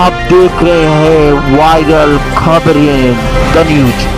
आप देख रहे हैं वायरल खबरें द न्यूज।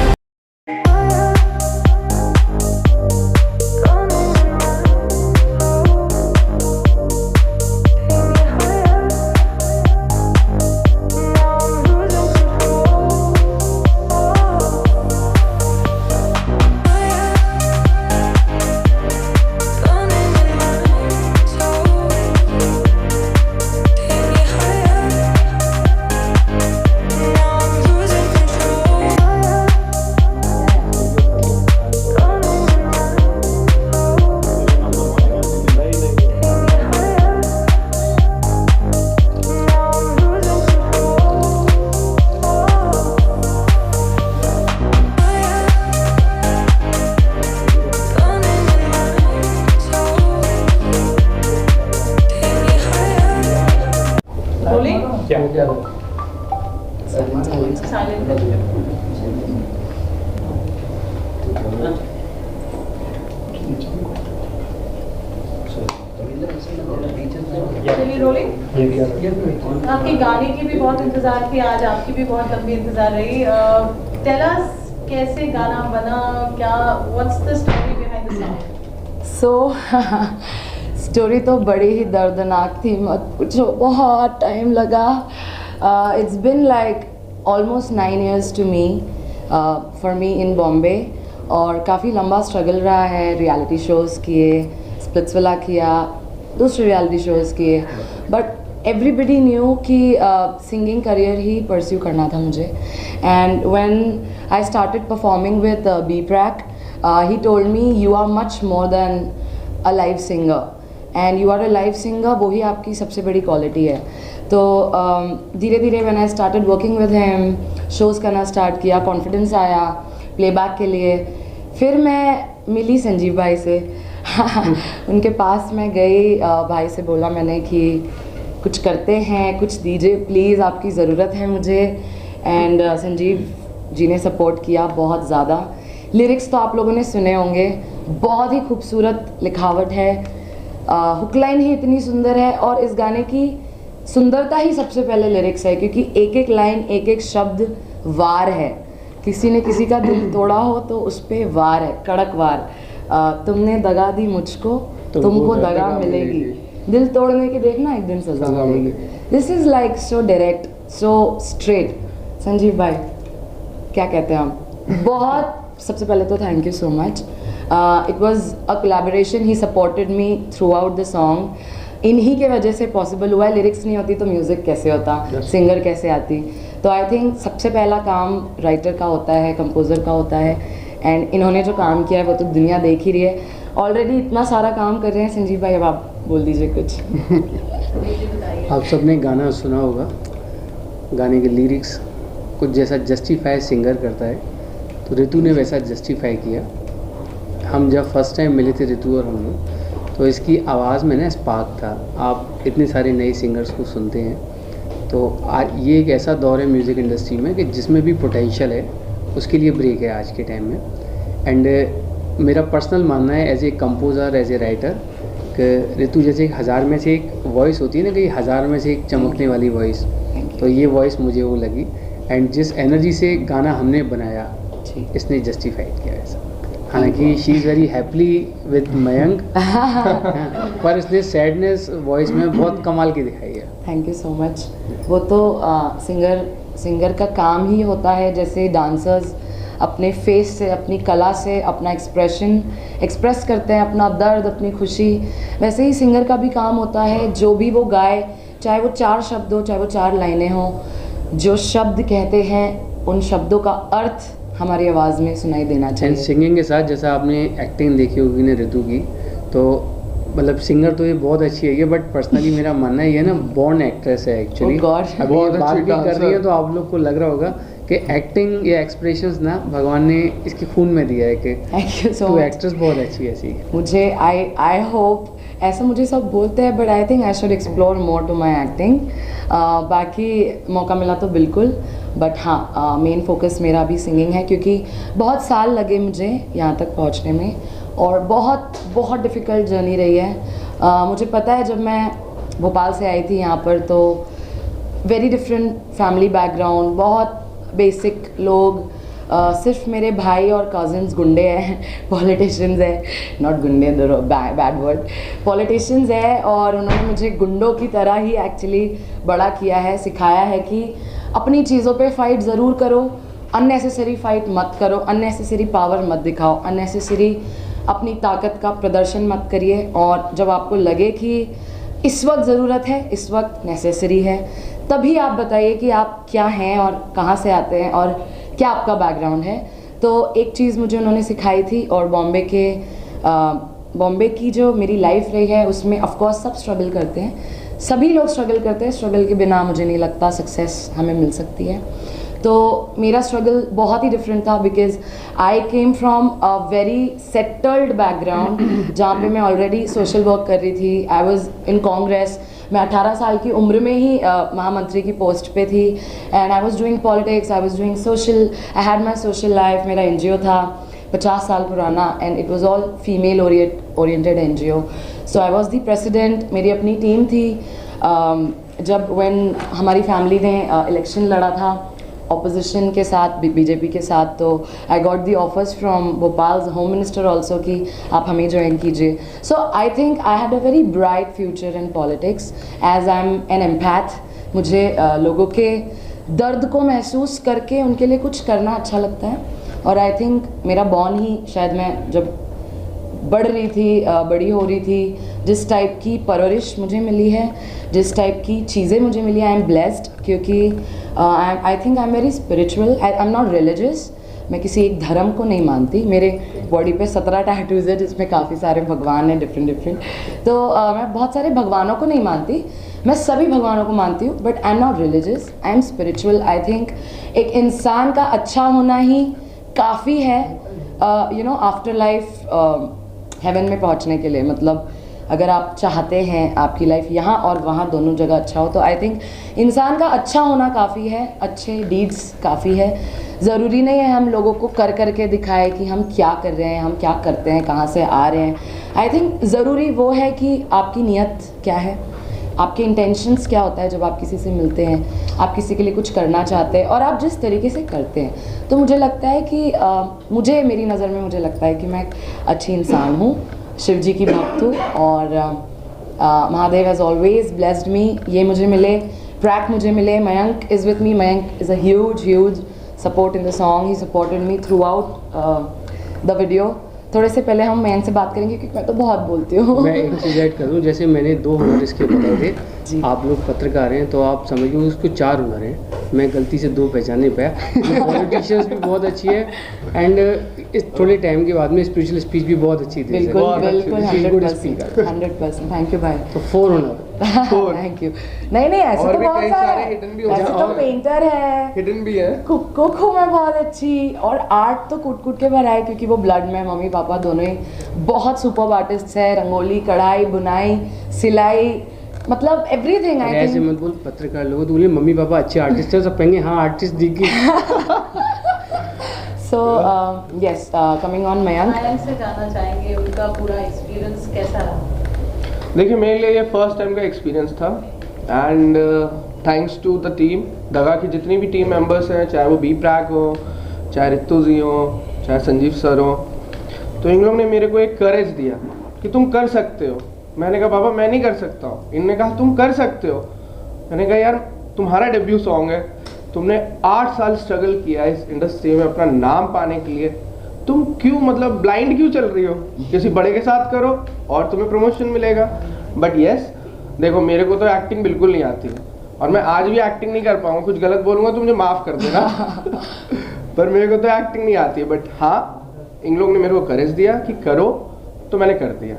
आपके गाने की भी बहुत इंतजार थी, आज आपकी भी बहुत लंबी इंतजार रही। टेल अस कैसे गाना बना, क्या what's the story behind the song? So story तो बड़ी ही दर्दनाक थी, मत पूछो, बहुत टाइम लगा। It's been like almost 9 years to me, for me in Bombay, और काफ़ी लंबा स्ट्रगल रहा है। रियलिटी शोज़ किए, स्प्लिट्सविला किया, दूसरे रियलिटी शोज़ किए, बट एवरीबडी न्यू कि सिंगिंग करियर ही परस्यू करना था मुझे। And when I started performing with B Praak, he told me you are much more than a live singer and you are a live singer, वही आपकी सबसे बड़ी क्वालिटी है। तो धीरे धीरे when I started working with him, shows करना start किया, कॉन्फिडेंस आया प्लेबैक के लिए। फिर मैं मिली संजीव भाई से उनके पास मैं गई, भाई से बोला मैंने कि कुछ करते हैं, कुछ दीजिए प्लीज़, आपकी ज़रूरत है मुझे। एंड संजीव जी ने सपोर्ट किया बहुत ज़्यादा। लिरिक्स तो आप लोगों ने सुने होंगे, बहुत ही खूबसूरत लिखावट है, हुक लाइन ही इतनी सुंदर है, और इस गाने की सुंदरता ही सबसे पहले लिरिक्स है, क्योंकि एक एक लाइन, एक एक शब्द वार है। किसी ने किसी का दिल तोड़ा हो तो उस पर वार है, कड़क वार। तुमने दगा दी मुझको, तुमको दगा मिलेगी, दिल तोड़ने की देखना एक दिन सजा मिलेगी। This is like so direct, so straight. Sanjeev भाई क्या कहते हैं आप? बहुत, सबसे पहले तो thank you so much. It was a collaboration, he supported me through out the song. इन्हीं के वजह से पॉसिबल हुआ है। लिरिक्स नहीं होती तो म्यूज़िक कैसे होता, सिंगर कैसे आती? तो आई थिंक सबसे पहला काम राइटर का होता है, कंपोज़र का होता है, एंड इन्होंने जो काम किया है वो तो दुनिया देख ही रही है। ऑलरेडी इतना सारा काम कर रहे हैं संजीव भाई, अब आप बोल दीजिए कुछ। आप सबने गाना सुना होगा, गाने के लिरिक्स कुछ जैसा जस्टिफाई सिंगर करता है, तो ऋतु ने वैसा जस्टिफाई किया। हम जब फर्स्ट टाइम मिले थे ऋतु और हम लोग, तो इसकी आवाज़ में ना स्पार्क था। आप इतने सारे नए सिंगर्स को सुनते हैं, तो ये एक ऐसा दौर है म्यूज़िक इंडस्ट्री में कि जिसमें भी पोटेंशियल है उसके लिए ब्रेक है आज के टाइम में। एंड मेरा पर्सनल मानना है as a composer, as a writer, कि ऋतु जैसे 1000 में से एक वॉइस होती है ना, कि 1000 में से एक चमकने वाली वॉइस, तो ये वॉइस मुझे वो लगी। एंड जिस एनर्जी से गाना हमने बनाया, इसने जस्टिफाइड किया ऐसा। हालांकि she is very happily with Mayank, पर इसने सैडनेस वॉइस में बहुत कमाल की दिखाई है। Thank you so much. वो तो सिंगर का काम ही होता है, जैसे डांसर्स अपने फेस से, अपनी कला से अपना एक्सप्रेस करते हैं, अपना दर्द, अपनी खुशी, वैसे ही सिंगर का भी काम होता है। जो भी वो गाए, चाहे वो 4 शब्द हो, चाहे वो 4 लाइनें हो, जो शब्द कहते हैं उन शब्दों का अर्थ हमारी आवाज़ में सुनाई देना चाहिए। सिंगिंग के साथ, जैसा आपने एक्टिंग देखी होगी ना ऋतु की, तो मतलब सिंगर तो ये बहुत अच्छी है, बट पर्सनली मेरा मानना ये है ना, बॉर्न एक्ट्रेस है एक्चुअली। अभी ये बात भी कर रही है तो आप लोग को लग रहा होगा कि एक्टिंग या एक्सप्रेशंस ना भगवान ने इसके खून में दिया है, कि thank you so much. Much. Actress बहुत अच्छी है ऐसी। मुझे आई होप, ऐसा मुझे सब बोलते हैं, but I think I should explore more to my acting. बाकी मौका मिला तो बिल्कुल, बट हाँ, मेन फोकस मेरा भी सिंगिंग है, क्योंकि बहुत साल लगे मुझे यहाँ तक पहुँचने में, और बहुत बहुत डिफ़िकल्ट जर्नी रही है। मुझे पता है, जब मैं भोपाल से आई थी यहाँ पर, तो वेरी डिफरेंट फैमिली बैकग्राउंड, बहुत बेसिक लोग, सिर्फ मेरे भाई और कज़न्स गुंडे हैं, पॉलिटिशियंस हैं, नॉट गुंडे बैड वर्ड, पॉलिटिशियंस है, और उन्होंने मुझे गुंडों की तरह ही एक्चुअली बड़ा किया है, सिखाया है कि अपनी चीज़ों पे फाइट ज़रूर करो, अननेसेसरी फाइट मत करो, अननेसेसरी पावर मत दिखाओ, अननेसेसरी अपनी ताकत का प्रदर्शन मत करिए, और जब आपको लगे कि इस वक्त ज़रूरत है, इस वक्त नेसेसरी है, तभी आप बताइए कि आप क्या हैं और कहाँ से आते हैं और क्या आपका बैकग्राउंड है। तो एक चीज़ मुझे उन्होंने सिखाई थी, और बॉम्बे की जो मेरी लाइफ रही है उसमें ऑफ कोर्स सब स्ट्रगल करते हैं, सभी लोग स्ट्रगल करते हैं, स्ट्रगल के बिना मुझे नहीं लगता सक्सेस हमें मिल सकती है। तो मेरा स्ट्रगल बहुत ही डिफरेंट था, because I came from a very settled background, जहाँ पे मैं ऑलरेडी सोशल वर्क कर रही थी, आई वॉज इन कांग्रेस, मैं 18 साल की उम्र में ही महामंत्री की पोस्ट पे थी, and I was doing politics, I was doing social, I had my social life, मेरा NGO था 50 साल पुराना, and it was all female oriented NGO, so I was the president, मेरी अपनी टीम थी। जब व्हेन हमारी फैमिली ने इलेक्शन लड़ा था ऑपोजिशन के साथ, BJP के साथ, तो I got the offers from Bhopal home minister also कि आप हमें ज्वाइन कीजिए। So I think I had a very bright future in politics, as I am an empath. मुझे लोगों के दर्द को महसूस करके उनके लिए कुछ करना अच्छा लगता है, और आई थिंक मेरा बॉर्न ही, शायद मैं जब बढ़ रही थी, बड़ी हो रही थी, जिस टाइप की परवरिश मुझे मिली है, जिस टाइप की चीज़ें मुझे मिली, आई एम ब्लेस्ड, क्योंकि I think I am very spiritual, I am not religious, मैं किसी एक धर्म को नहीं मानती। मेरे बॉडी पे 17 टैटूज़ है जिसमें काफ़ी सारे भगवान हैं, डिफरेंट, तो मैं बहुत सारे भगवानों को नहीं मानती, मैं सभी भगवानों को मानती हूँ, but I am not religious, I am spiritual. I think एक इंसान का अच्छा होना ही काफ़ी है, आफ्टर लाइफ हेवन में पहुंचने के लिए। मतलब अगर आप चाहते हैं आपकी लाइफ यहाँ और वहाँ दोनों जगह अच्छा हो, तो आई थिंक इंसान का अच्छा होना काफ़ी है, अच्छे डीड्स काफ़ी है। ज़रूरी नहीं है हम लोगों को कर करके दिखाए कि हम क्या कर रहे हैं, हम क्या करते हैं, कहाँ से आ रहे हैं। आई थिंक ज़रूरी वो है कि आपकी नीयत क्या है, आपके इंटेंशंस क्या होता है जब आप किसी से मिलते हैं, आप किसी के लिए कुछ करना चाहते हैं और आप जिस तरीके से करते हैं। तो मुझे लगता है कि मेरी नज़र में मुझे लगता है कि मैं एक अच्छी इंसान हूँ, शिव जी की भक्त हूँ, और Mahadev has always blessed me. ये मुझे मिले, ट्रैक मुझे मिले, Mayank is with me, Mayank is a huge support in the song, he supported me through out the video. थोड़े से पहले हम मयंक से बात करेंगे क्योंकि मैं तो बहुत बोलती हूँ। मैं एक चीज़ ऐड करूँ, जैसे मैंने 2 हुनर इसके बताए थे, आप लोग पत्रकार हैं तो आप समझिए उसको 4 हुनर हैं, मैं गलती से 2 पहचान नहीं पाया। पॉलिटिशियंस भी बहुत अच्छी है, एंड इस थोड़े टाइम के बाद में स्पिरिचुअल स्पीच भी बहुत अच्छी थी। बिल्कुल 100%, थैंक यू भाई। तो 4 हुनर, थैंक यू। नहीं ऐसे तो बहुत सारे हिडन भी हो ऐसे तो पेंटर है, हिडन भी है, कुक हूँ मैं बहुत अच्छी, और आर्ट तो कूट के भरा है क्योंकि वो ब्लड में, मम्मी पापा दोनों ही बहुत सुपर आर्टिस्ट है, रंगोली, कढ़ाई, बुनाई, सिलाई, मतलब एवरीथिंग। आई ऐसे मत बोल, पत्रकार लोग तो बोले मम्मी पापा अच्छे आर्टिस्ट है, सब कहेंगे हाँ आर्टिस्ट दिख गए। So yes, coming on Mayank से जानना चाहेंगे उनका पूरा एक्सपीरियंस कैसा रहा। देखिए मेरे लिए ये फर्स्ट टाइम का एक्सपीरियंस था, and thanks to the team, दगा की जितनी भी टीम मेंबर्स हैं, चाहे वो बी प्रैक हो, चाहे रितु जी हो, चाहे संजीव सर हो, तो इन लोग ने मेरे को एक करेज दिया कि तुम कर सकते हो। मैंने कहा पापा मैं नहीं कर सकता हूँ, इनने कहा तुम कर सकते हो। मैंने कहा यार तुम्हारा डेब्यू सॉन्ग है, तुमने 8 साल स्ट्रगल किया इस इंडस्ट्री में अपना नाम पाने के लिए, तुम क्यों मतलब ब्लाइंड क्यों चल रही हो, किसी बड़े के साथ करो और तुम्हें प्रमोशन मिलेगा। बट यस देखो मेरे को तो एक्टिंग बिल्कुल नहीं आती है, और मैं आज भी एक्टिंग नहीं कर पाऊँगा, कुछ गलत बोलूँगा तो मुझे माफ़ कर देना। पर मेरे को तो एक्टिंग नहीं आती है, बट हाँ इन लोग ने मेरे को करेज दिया कि करो, तो मैंने कर दिया।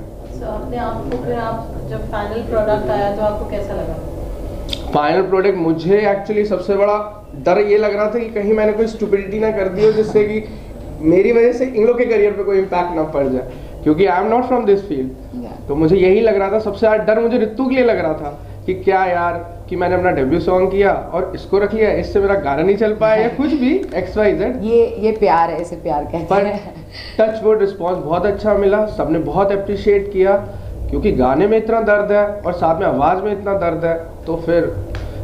अपने आप को फिर आप जब फाइनल प्रोडक्ट आया तो आपको कैसा लगा? फाइनल प्रोडक्ट मुझे एक्चुअली सबसे बड़ा डर ये लग रहा था कि कहीं मैंने कोई स्टुपिडिटी ना कर दी हो जिससे कि मेरी वजह से इन लोग के करियर पे कोई इम्पैक्ट ना पड़ जाए, क्योंकि I am not from this field. तो मुझे यही लग रहा था, सबसे ज़्यादा डर मुझे रितु के लिए लग रहा था कि क्या यार कि मैंने अपना डेब्यू सॉन्ग किया और इसको रख लिया, इससे मेरा गाना नहीं चल पाया या कुछ भी XYZ। ये प्यार है, इसे प्यार कहते हैं। टच वुड रिस्पॉन्स बहुत अच्छा मिला, सबने बहुत अप्रिशिएट किया, क्योंकि गाने में इतना दर्द है और साथ में आवाज़ में इतना दर्द है, तो फिर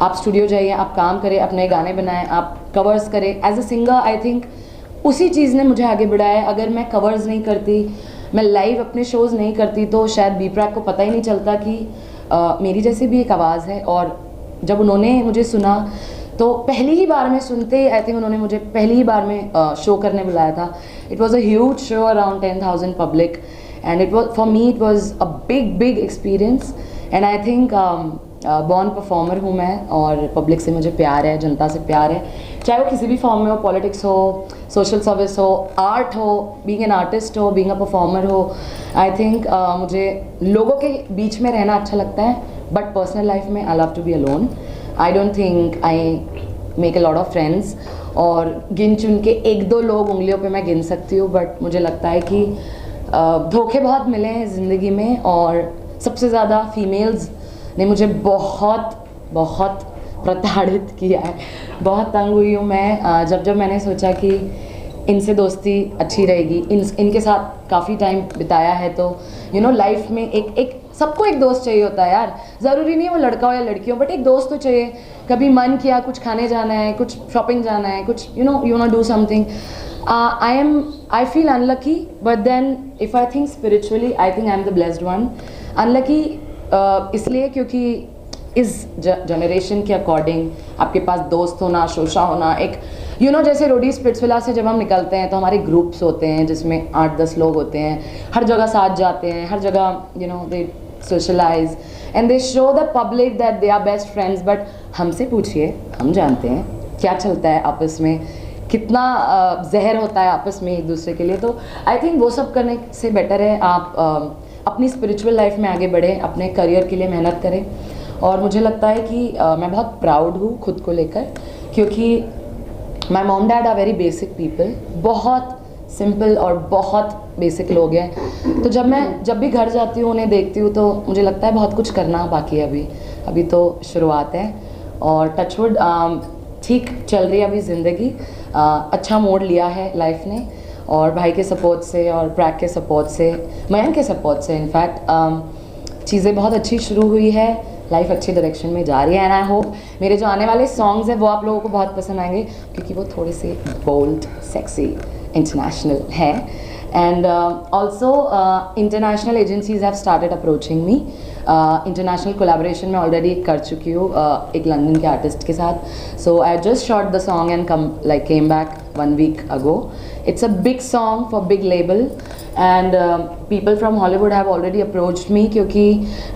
आप स्टूडियो जाइए, आप काम करें, अपने गाने बनाएं, आप कवर्स करें। As a singer I think उसी चीज़ ने मुझे आगे बढ़ाया। अगर मैं कवर्स नहीं करती, मैं लाइव अपने शोज़ नहीं करती, तो शायद बी प्राक को पता ही नहीं चलता कि मेरी जैसी भी एक आवाज़ है। और जब उन्होंने मुझे सुना तो पहली ही बार में सुनते ही आई थिंक उन्होंने मुझे पहली ही बार में शो करने बुलाया था। It was a huge show, around 10,000 public, and it was for me it was a big experience. And I think born performer हूँ मैं, और पब्लिक से मुझे प्यार है, जनता से प्यार है, चाहे वो किसी भी फॉर्म में हो, पॉलिटिक्स हो, सोशल सर्विस हो, आर्ट हो, बीइंग एन आर्टिस्ट हो, बीइंग अ परफॉर्मर हो। आई थिंक मुझे लोगों के बीच में रहना अच्छा लगता है, बट पर्सनल लाइफ में I love to be alone. I don't think I make a lot of friends, और गिन चुन के 1-2 लोग उंगलियों पे मैं गिन सकती हूँ, बट मुझे लगता है कि धोखे बहुत मिले हैं ज़िंदगी में, और सबसे ज़्यादा फीमेल्स ने मुझे बहुत प्रताड़ित किया है। बहुत तंग हुई हूँ मैं जब मैंने सोचा कि इनसे दोस्ती अच्छी रहेगी, इनके साथ काफ़ी टाइम बिताया है, तो यू नो लाइफ में एक सबको एक दोस्त चाहिए होता है यार। ज़रूरी नहीं है वो लड़का हो या लड़की हो, बट एक दोस्त तो चाहिए। कभी मन किया कुछ खाने जाना है, कुछ शॉपिंग जाना है, कुछ you know do something. I feel unlucky, but then if I think spiritually, I think I'm the blessed one. Unlucky इसलिए क्योंकि इस जनरेशन के अकॉर्डिंग आपके पास दोस्त होना, शोशा होना, एक यू नो जैसे रोडी स्पिट्सविला से जब हम निकलते हैं तो हमारे ग्रुप्स होते हैं जिसमें 8-10 लोग होते हैं, हर जगह साथ जाते हैं, हर जगह you know they socialise and they show the public that they are best friends. But हमसे पूछिए, हम जानते हैं क्या चलता है आपस में, कितना जहर होता है आपस में एक दूसरे के लिए। तो आई थिंक वो सब करने से बेटर है आप अपनी स्पिरिचुअल लाइफ में आगे बढ़ें, अपने करियर के लिए मेहनत करें। और मुझे लगता है कि मैं बहुत प्राउड हूँ खुद को लेकर, क्योंकि my mom dad are very basic people, बहुत सिंपल और बहुत बेसिक लोग हैं। तो जब भी घर जाती हूँ, उन्हें देखती हूँ, तो मुझे लगता है बहुत कुछ करना बाकी है, अभी तो शुरुआत है। और टचवुड ठीक चल रही है अभी ज़िंदगी, अच्छा मोड़ लिया है लाइफ ने, और भाई के सपोर्ट से और प्रैक के सपोर्ट से, मयंक के सपोर्ट से इनफैक्ट चीज़ें बहुत अच्छी शुरू हुई है, लाइफ अच्छी डायरेक्शन में जा रही है। एंड आई होप मेरे जो आने वाले सॉन्ग्स हैं वो आप लोगों को बहुत पसंद आएंगे, क्योंकि वो थोड़े से बोल्ड, सेक्सी, इंटरनेशनल है। And also international agencies have started approaching me. International collaboration में ऑलरेडी कर चुकी हूँ एक लंदन के आर्टिस्ट के साथ। So I just shot the song and came back 1 week ago. It's a big song for big label, and people from Hollywood have already approached me, क्योंकि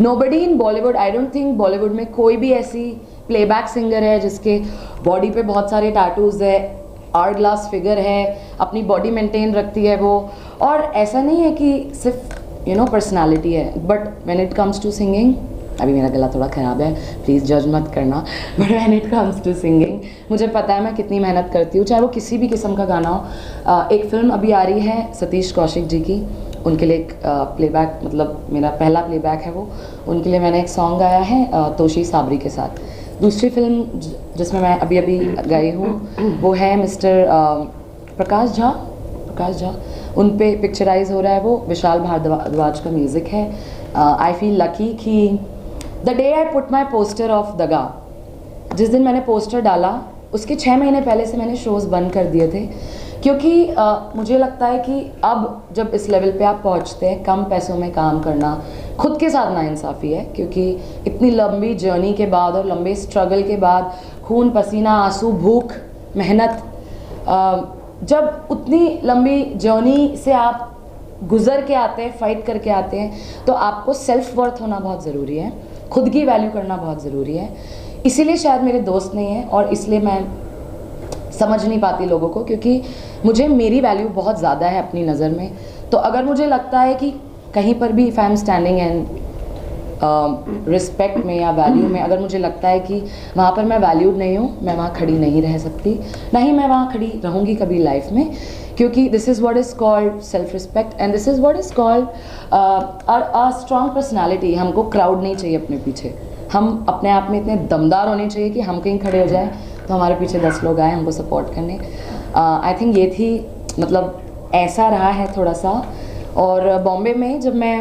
nobody in Bollywood, I don't think Bollywood में कोई भी ऐसी playback singer है जिसके body पे बहुत सारे टैटूज़ है, आर्ट ग्लास फिगर है, अपनी बॉडी मेंटेन रखती है वो। और ऐसा नहीं है कि सिर्फ यू नो पर्सनालिटी है, but when it comes to singing, अभी मेरा गला थोड़ा ख़राब है, प्लीज़ जज मत करना, but when it comes to singing मुझे पता है मैं कितनी मेहनत करती हूँ, चाहे वो किसी भी किस्म का गाना हो। एक फ़िल्म अभी आ रही है सतीश कौशिक जी की, उनके लिए एक प्लेबैक, मतलब मेरा पहला प्लेबैक है वो, उनके लिए मैंने एक सॉन्ग गाया है तोशी साबरी के साथ। दूसरी फिल्म जिसमें मैं अभी गई हूँ वो है मिस्टर प्रकाश झा, उन पे पिक्चराइज हो रहा है वो, विशाल भारद्वाज का म्यूज़िक है। आई फील लकी कि the day I put my poster of दगा, जिस दिन मैंने पोस्टर डाला उसके 6 महीने पहले से मैंने शोज़ बंद कर दिए थे, क्योंकि मुझे लगता है कि अब जब इस लेवल पे आप पहुंचते हैं, कम पैसों में काम करना खुद के साथ नाइंसाफ़ी है, क्योंकि इतनी लंबी जर्नी के बाद और लंबे स्ट्रगल के बाद, खून पसीना आंसू भूख मेहनत, जब उतनी लंबी जर्नी से आप गुज़र के आते हैं, फाइट करके आते हैं, तो आपको सेल्फ वर्थ होना बहुत ज़रूरी है, खुद की वैल्यू करना बहुत ज़रूरी है। इसीलिए शायद मेरे दोस्त नहीं हैं, और इसलिए मैं समझ नहीं पाती लोगों को, क्योंकि मुझे मेरी वैल्यू बहुत ज़्यादा है अपनी नज़र में। तो अगर मुझे लगता है कि कहीं पर भी if I am standing and respect में या वैल्यू में, अगर मुझे लगता है कि वहाँ पर मैं वैल्यूड नहीं हूँ, मैं वहाँ खड़ी नहीं रह सकती, नहीं मैं वहाँ खड़ी रहूँगी कभी लाइफ में, क्योंकि this is what is called self respect and this is what is called a strong personality. हमको क्राउड नहीं चाहिए अपने पीछे, हम अपने आप में इतने दमदार होने चाहिए कि हम कहीं खड़े हो जाए तो हमारे पीछे 10 लोग आए हमको सपोर्ट करने। आई थिंक ये थी, मतलब ऐसा रहा है थोड़ा सा। और बॉम्बे में जब मैं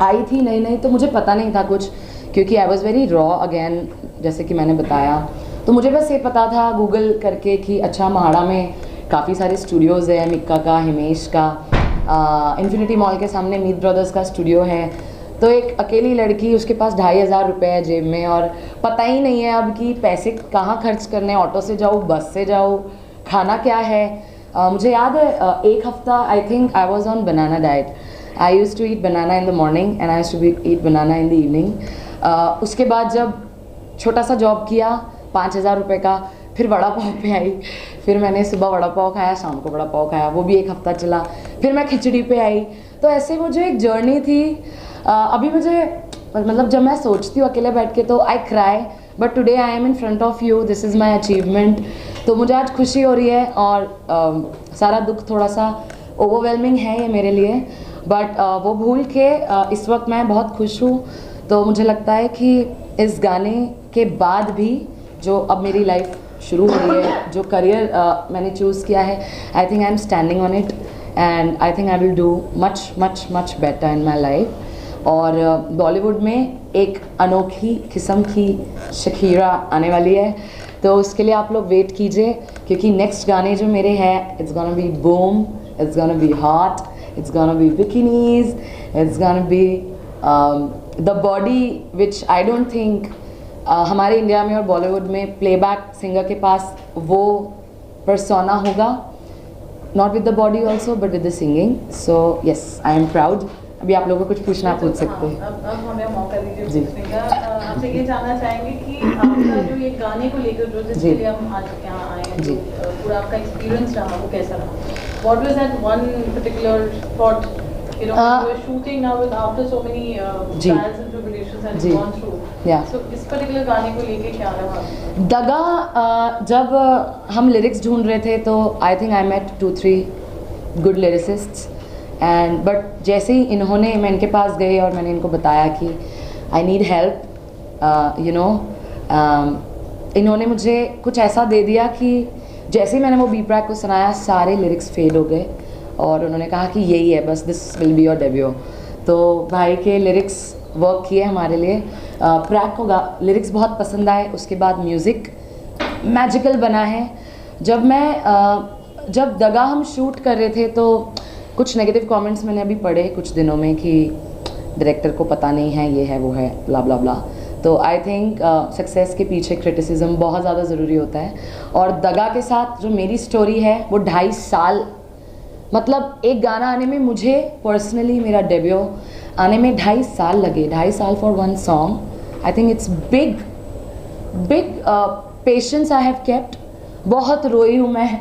आई थी नई तो मुझे पता नहीं था कुछ क्योंकि I was very raw again, जैसे कि मैंने बताया। तो मुझे बस ये पता था गूगल करके कि अच्छा महाड़ा में काफ़ी सारे स्टूडियोज़ है, मिक्का का, हिमेश का, इन्फिनिटी मॉल के सामने मीत ब्रदर्स का स्टूडियो है। तो एक अकेली लड़की, उसके पास 2500 रुपये है जेब में और पता ही नहीं है अब कि पैसे कहाँ खर्च करने, ऑटो से जाऊँ, बस से जाऊँ, खाना क्या है। मुझे याद है एक हफ्ता I think I was on banana diet. I use to eat banana in the morning and I use to eat banana in the evening. उसके बाद जब छोटा सा जॉब किया 5000 रुपये का, फिर वड़ा पाव पे आई, फिर मैंने सुबह वड़ा पाव खाया, शाम को वड़ा पाव खाया, वो भी एक हफ्ता चला, फिर मैं खिचड़ी पे आई। तो ऐसे वो जो एक जर्नी थी, अभी मुझे मतलब जब मैं सोचती हूँ अकेले बैठ के तो I cry, but today I am in front of you, this is my achievement. तो मुझे आज खुशी हो रही है और सारा दुख थोड़ा सा ओवरवेलमिंग है ये मेरे लिए, बट वो भूल के इस वक्त मैं बहुत खुश हूँ। तो मुझे लगता है कि इस गाने के बाद भी जो अब मेरी लाइफ शुरू हो रही है, जो करियर मैंने चूज़ किया है, आई think I am standing on it and I think I will do much much much better in my life. और बॉलीवुड में एक अनोखी किस्म की शकीरा आने वाली है, तो उसके लिए आप लोग वेट कीजिए, क्योंकि नेक्स्ट गाने जो मेरे हैं, it's gonna be boom, it's gonna be hot, it's gonna be bikinis, it's gonna be the body which I don't think हमारे इंडिया में और बॉलीवुड में प्लेबैक सिंगर के पास वो परसोना होगा, not with the body also but with the singing. So yes, I am proud. अभी आप लोगों को कुछ पूछना पूछ सकते हैं। अब हमें मौका दीजिए पूछने का। आपसे ये जानना चाहेंगे कि आपका जो ये गाने को लेकर जो जिसके लिए हम आज यहाँ आए हैं, जो पूरा आपका एक्सपीरियंस रहा वो कैसा रहा? What was that one particular spot, you know, you were shooting now with after so many trials and tribulations and gone through. Yeah. So इस particular गाने को लेके क्या रहा? दगा, जब हम लिरिक्स ढूंढ रहे थे तो I think I met 2-3 good lyricists and but जैसे ही इन्होंने, मैं इनके पास गई और मैंने इनको बताया कि I need help, you know, इन्होंने मुझे कुछ ऐसा दे दिया कि जैसे ही मैंने वो बी प्रैक को सुनाया सारे लिरिक्स फेड हो गए और उन्होंने कहा कि यही है बस, this will be your debut. तो भाई के लिरिक्स वर्क किए हमारे लिए। प्रैक को लिरिक्स बहुत पसंद आए, उसके बाद म्यूज़िक मैजिकल बना है। जब दगा हम शूट कर रहे थे तो कुछ नेगेटिव कमेंट्स मैंने अभी पढ़े कुछ दिनों में कि डायरेक्टर को पता नहीं है, ये है वो है, ब्ला ब्ला ब्ला। तो आई थिंक सक्सेस के पीछे क्रिटिसिज्म बहुत ज़्यादा ज़रूरी होता है। और दगा के साथ जो मेरी स्टोरी है वो 2.5 साल, मतलब एक गाना आने में मुझे पर्सनली, मेरा डेब्यू आने में 2.5 साल लगे। 2.5 साल for one song, I think it's big patience I have kept. बहुत रोई हूँ मैं,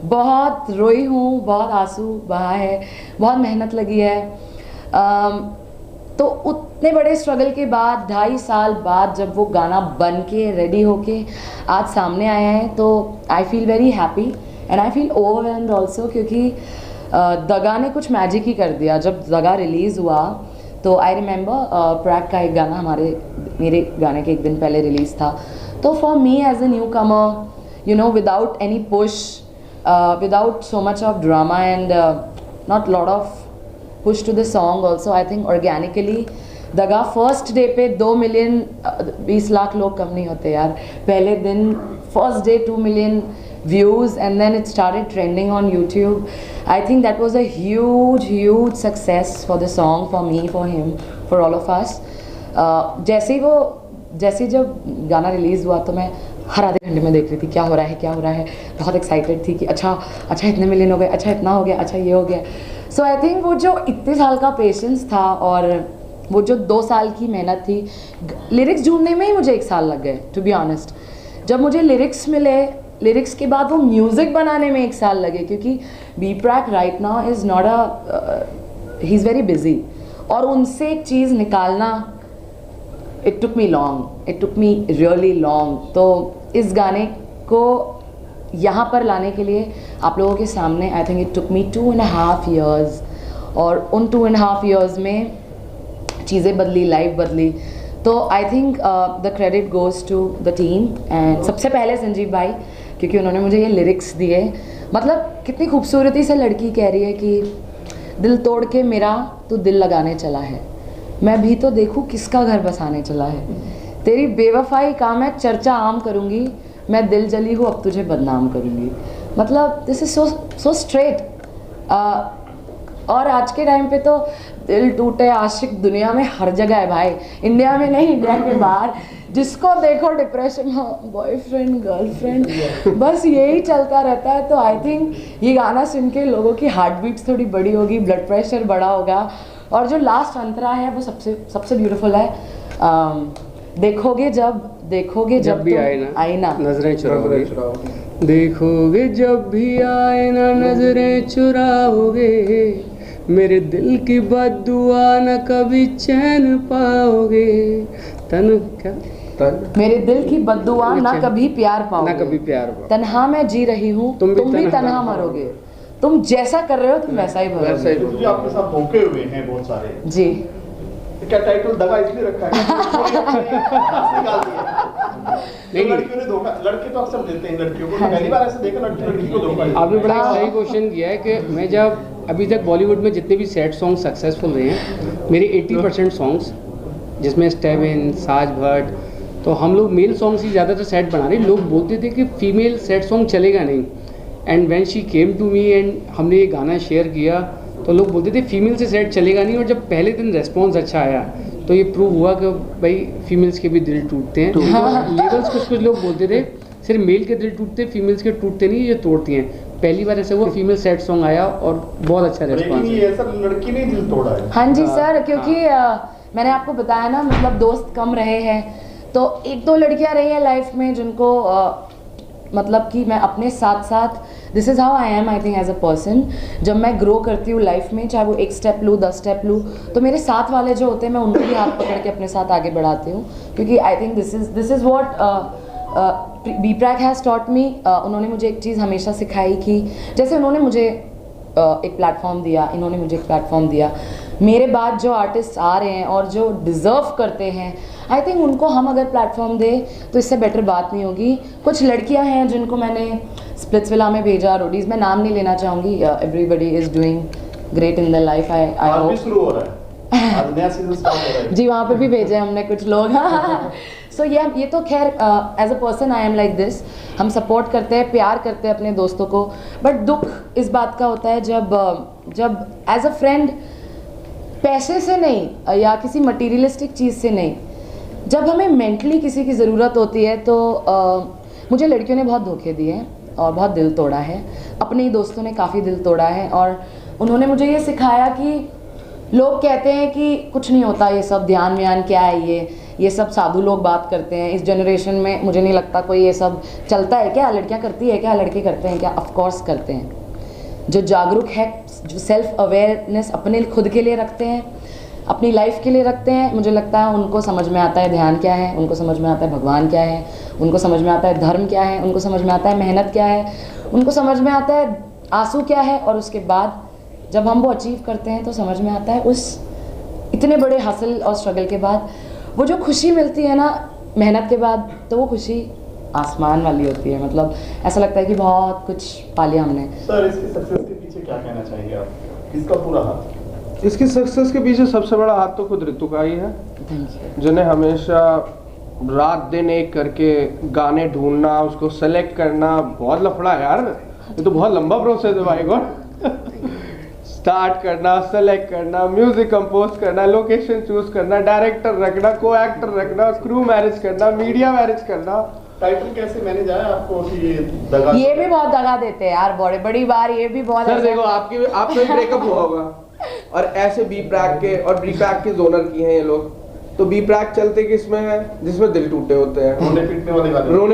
बहुत रोई हूँ, बहुत आंसू बहा है, बहुत मेहनत लगी है। तो उतने बड़े स्ट्रगल के बाद 2.5 साल बाद जब वो गाना बन के रेडी होके आज सामने आया है तो I feel very happy and I feel overwhelmed also, क्योंकि दगा ने कुछ मैजिक ही कर दिया। जब दगा रिलीज़ हुआ तो आई रिमेंबर प्रैक का एक गाना मेरे गाने के एक दिन पहले रिलीज़ था। तो for me as a newcomer, you know, without any push, without so much of drama and not lot of push to the song also, I think organically दगा फर्स्ट डे पे 2 million 20 lakh लोग कम नहीं होते यार। पहले दिन first day 2 million views and then it started trending on YouTube. I think that was a huge success for the song, for me, for him, for all of us. जैसे जब गाना रिलीज़ हुआ तो मैं हर आधे घंटे में देख रही थी क्या हो रहा है। बहुत एक्साइटेड थी कि अच्छा इतने मिलियन हो गए, अच्छा इतना हो गया, अच्छा ये हो गया। सो आई थिंक वो जो इतने साल का पेशेंस था और वो जो 2 साल की मेहनत थी, लिरिक्स ढूंढने में ही मुझे 1 साल लग गए टू बी ऑनेस्ट। जब मुझे लिरिक्स मिले, लिरिक्स के बाद वो म्यूज़िक बनाने में 1 साल लगे, क्योंकि B Praak right now is not he is very busy और उनसे एक चीज़ निकालना, it took me long, it took me really long. तो इस गाने को यहाँ पर लाने के लिए आप लोगों के सामने I think it took me 2.5 years और उन 2.5 years में चीज़ें बदली, लाइफ बदली। तो I think the credit goes to the team and सबसे पहले संजीव भाई, क्योंकि उन्होंने मुझे ये लिरिक्स दिए। मतलब कितनी खूबसूरती से लड़की कह रही है कि दिल तोड़ के मेरा तू दिल लगाने चला है, मैं भी तो देखूं किसका घर बसाने चला है, तेरी बेवफाई का मैं चर्चा आम करूँगी, मैं दिल जली हूँ अब तुझे बदनाम करूँगी। मतलब दिस इज सो स्ट्रेट। और आज के टाइम पे तो दिल टूटे आशिक दुनिया में हर जगह है भाई, इंडिया में नहीं, इंडिया के बाहर जिसको देखो डिप्रेशन, बॉयफ्रेंड गर्लफ्रेंड, बस यही चलता रहता है। तो आई थिंक ये गाना सुन के लोगों की हार्ट बीट्स थोड़ी बड़ी होगी, ब्लड प्रेशर बढ़ा होगा। और जो लास्ट अंतरा है वो सबसे ब्यूटीफुल है। देखोगे जब भी आए ना नजरें चुराओगे, देखोगे जब भी आए ना नजरें चुराओगे, मेरे दिल की बद्दुआ न कभी चैन पाओगे, मेरे दिल की बद्दुआ ना कभी प्यार पाओगे, ना कभी प्यार पाओगे, तन्हा मैं जी रही हूँ तुम भी तन्हा मरोगे, तुम जैसा कर रहे हो तुम वैसा ही भरोगे। जो आपके साथ धोखे हुए हैं बहुत सारे जी, क्या टाइटल दगा इसलिए रखा है निकाल दिया नहीं, लड़कियों ने धोखा, लड़के तो अक्सर देते हैं लड़कियों को, पहली बार ऐसा देखा लड़की को धोखा दिया। आपने बड़ा सही क्वेश्चन किया है कि मैं जब अभी तक बॉलीवुड में जितने भी सैड सॉन्ग सक्सेसफुल रहे हैं, मेरे 80% सॉन्ग्स जिसमें स्टेविन, साज भट्ट, तो हम लोग मेल सॉन्ग्स ही ज़्यादातर सैड बना रहे। लोग बोलते थे कि फीमेल सैड सॉन्ग चलेगा नहीं, and when she came to me and हमने ये गाना शेयर किया तो लोग बोलते थे फीमेल से सैड चलेगा नहीं। और जब पहले दिन रेस्पॉन्स अच्छा आया तो ये प्रूव हुआ कि भाई फीमेल्स के भी दिल टूटते हैं। लेवल्स कुछ लोग बोलते थे सिर्फ मेल के दिल टूटते, फीमेल्स के टूटते नहीं, ये तोड़ती हैं। पहली बार ऐसा हुआ फीमेल सैड सॉन्ग आया और बहुत अच्छा रेस्पॉन्स है। ये सब लड़की ने दिल तोड़ा है। हाँ जी सर, क्योंकि मैंने आपको बताया ना, मतलब दोस्त कम रहे हैं, तो एक दो लड़कियां रही हैं लाइफ में जिनको मतलब कि मैं अपने साथ साथ, this is how I am I think as a person. जब मैं ग्रो करती हूँ लाइफ में, चाहे वो 1 स्टेप लूँ 10 स्टेप लूँ, तो मेरे साथ वाले जो होते हैं मैं उनको भी हाथ पकड़ के अपने साथ आगे बढ़ाती हूँ, क्योंकि I think this is what B Praak has taught me. उन्होंने मुझे एक चीज़ हमेशा सिखाई कि जैसे उन्होंने मुझे एक प्लेटफॉर्म दिया, इन्होंने मुझे एक प्लेटफॉर्म दिया, मेरे बाद जो आर्टिस्ट आ रहे हैं और जो डिज़र्व करते हैं, आई थिंक उनको हम अगर प्लेटफॉर्म दें तो इससे बेटर बात नहीं होगी। कुछ लड़कियां हैं जिनको मैंने स्प्लिट्सविला में भेजा, रोडीज़, मैं नाम नहीं लेना चाहूँगी, everybody is doing great in the life. I hope शुरू हो रहा है, आज नया सीजन स्टार्ट हो रहा है जी, वहाँ पे भी भेजे हमने कुछ लोग। सो ये तो खैर as a person I am like this. हम सपोर्ट करते हैं, प्यार करते हैं अपने दोस्तों को, बट दुख इस बात का होता है जब एज अ फ्रेंड, पैसे से नहीं या किसी मटीरियलिस्टिक चीज़ से नहीं, जब हमें मेंटली किसी की ज़रूरत होती है तो मुझे लड़कियों ने बहुत धोखे दिए हैं और बहुत दिल तोड़ा है। अपने ही दोस्तों ने काफ़ी दिल तोड़ा है और उन्होंने मुझे ये सिखाया कि लोग कहते हैं कि कुछ नहीं होता, ये सब ध्यान व्यान क्या है, ये सब साधु लोग बात करते हैं। इस जनरेशन में मुझे नहीं लगता कोई ये सब चलता है क्या, लड़कियां करती है क्या, लड़के करते हैं क्या? ऑफ कोर्स करते हैं। जो जागरूक है, जो सेल्फ अवेयरनेस अपने खुद के लिए रखते हैं, अपनी लाइफ के लिए रखते हैं, मुझे लगता है उनको समझ में आता है ध्यान क्या है, उनको समझ में आता है भगवान क्या है, उनको समझ में आता है धर्म क्या है, उनको समझ में आता है मेहनत क्या है, उनको समझ में आता है आंसू क्या है। और उसके बाद जब हम वो अचीव करते हैं तो समझ में आता है उस इतने बड़े हासिल और स्ट्रगल के बाद वो जो खुशी मिलती है ना मेहनत के बाद, तो वो खुशी आसमान वाली होती है। मतलब ऐसा लगता है कि बहुत कुछ पा लिया हमने। सर, इसकी सक्सेस के पीछे क्या कहना चाहेंगे आप? किसका पूरा हाथ? इसकी सक्सेस के पीछे सबसे बड़ा हाथ तो खुद ऋतु का ही है, जिन्हें हमेशा रात दिन एक करके गाने ढूंढना, उसको सेलेक्ट करना, बहुत लफड़ा है यार, ये तो बहुत लंबा प्रोसेस है भाई गॉड। स्टार्ट करना, सेलेक्ट करना, म्यूजिक कंपोज करना, लोकेशन चूज करना, डायरेक्टर रखना, को एक्टर रखना, क्रू मैनेज करना, मीडिया मैनेज करना। टाइटल कैसे मैनेज आया आपको कि दगा? ये भी बहुत दगा देते हैं यार, बड़ी बार ये भी बहुत। सर देखो, आपका भी ब्रेकअप हुआ होगा और ऐसे बी प्रैक के और बी प्रैक के जोनर की हैं ये लोग, तो बी प्रैक चलते किसमें है? जिसमें दिल टूटे होते हैं, रोने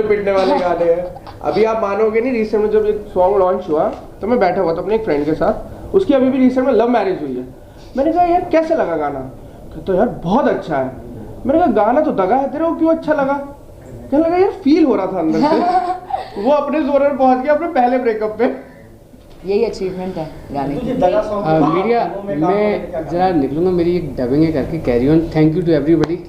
पिटने वाले गाने हैं। अभी आप मानोगे नहीं, रिसेंट में जब एक सॉन्ग लॉन्च हुआ तो मैं बैठा हुआ था अपने एक फ्रेंड के साथ, उसकी अभी भी रिसेंट में लव मैरिज हुई है। मैंने कहा यार कैसे लगा गाना? तो यार बहुत अच्छा है। मैंने कहा गाना तो दगा है तेरे को, क्यों अच्छा लगा? कहने लगा यार फील हो रहा था अंदर से। वो अपने जोन में पहुंच गया अपने पहले ब्रेकअप पे। यही अचीवमेंट है गाने की। मीडिया मैं जरा निकलूंगा, मेरी एक डबिंग है करके, carry on. Thank you to everybody.